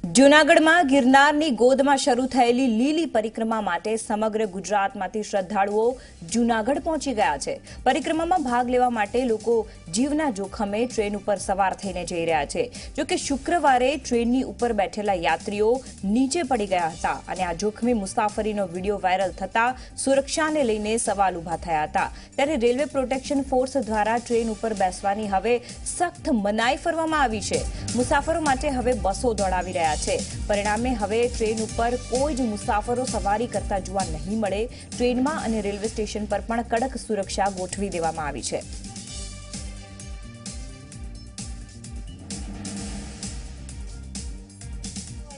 જૂનાગઢમાં ગિરનારની ગોદમાં શરૂ થયેલી લીલી પરિક્રમા માટે સમગ્ર ગુજરાતમાંથી શ્રદ્ધાળુઓ જૂનાગઢ પહોંચી ગયા છે। પરિક્રમામાં ભાગ લેવા માટે લોકો જીવના જોખમે ટ્રેન ઉપર સવાર થઈને જઈ રહ્યા છે। જો કે શુક્રવારે ટ્રેનની ઉપર બેઠેલા યાત્રીઓ નીચે પડી ગયા હતા અને આ જોખમી મુસાફરીનો વિડીયો વાયરલ થતા સુરક્ષાને લઈને સવાલ ઉભા થયા હતા। ત્યારે રેલવે પ્રોટેક્શન ફોર્સ દ્વારા ટ્રેન ઉપર બેસવાની હવે સખ્ત મનાઈ ફરવામાં આવી છે। મુસાફરો માટે હવે બસો દોડાવી રહ્યા છે। પરિણામે હવે ટ્રેન ઉપર કોઈ જ મુસાફરો સવારી કરતા જોવા નહીં મળે। ટ્રેનમાં અને રેલવે સ્ટેશન પર પણ કડક સુરક્ષા ગોઠવી દેવામાં આવી છે।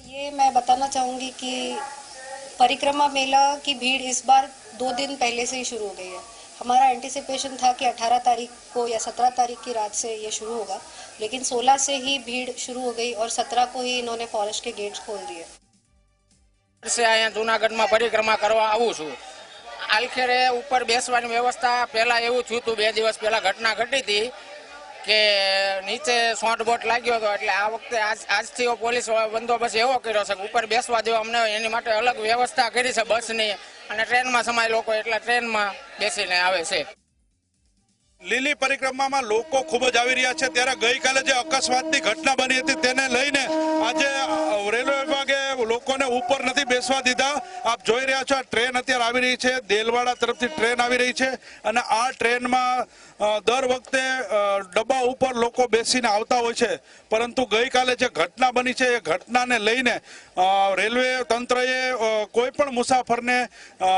ये मैं बताना चाहूँगी कि परिक्रमा मेला की भीड़ इस बार 2 दिन पहले से ही शुरू हो गई है। हमारा एंटिसिपेशन था कि 18 तारीख को या 17 तारीख की रात से ये शुरू होगा, लेकिन 16 से ही भीड़ शुरू हो गई और 17 को ही इन्होंने फॉरेस्ट के गेट्स खोल दिए। से आया जूनागढ़ में परिक्रमा करवा आऊँ छूँ। आलखेरे ऊपर बेसवानी व्यवस्था पहला एवं थयुं हतुं, 2 दिवस पहला घटना घटी थी કે નીચે શોર્ટ બોટ લાગ્યો હતો, એટલે આ વખતે આજથી પોલીસ બંદોબસ્ત એવો કર્યો છે કે ઉપર બેસવા દેવા અમને એની માટે અલગ વ્યવસ્થા કરી છે બસની, અને ટ્રેનમાં સમાય લોકો એટલે ટ્રેનમાં બેસીને આવે છે। લીલી પરિક્રમામાં લોકો ખૂબ જ આવી રહ્યા છે। ત્યારે ગઈકાલે જે અકસ્માતની ઘટના બની હતી તેને લઈને આજે રેલવે વિભાગે લોકોને ઉપર નથી બેસવા દીધા। આપ જોઈ રહ્યા છો આ ટ્રેન અત્યારે આવી રહી છે, દેલવાડા તરફથી ટ્રેન આવી રહી છે, અને આ ટ્રેનમાં દર વખતે ડબ્બા ઉપર લોકો બેસીને આવતા હોય છે, પરંતુ ગઈકાલે જે ઘટના બની છે એ ઘટનાને લઈને રેલવે તંત્રએ કોઈ પણ મુસાફરને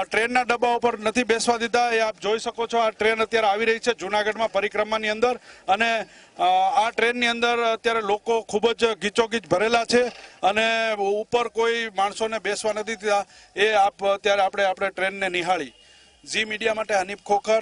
ટ્રેનના ડબ્બા ઉપર નથી બેસવા દીધા। એ આપ જોઈ શકો છો, આ ટ્રેન અત્યારે આવી રહી છે જૂનાગઢમાં પરિક્રમાની અંદર, અને આ ટ્રેનની અંદર અત્યારે લોકો ખૂબ જ ગીચોગીચ ભરેલા છે અને ઉપર કોઈ માણસોને બેસવા નથી દીધા। એ આપ અત્યારે આપણે ટ્રેનને નિહાળી। ઝી મીડિયા માટે હનીફ ખોખર।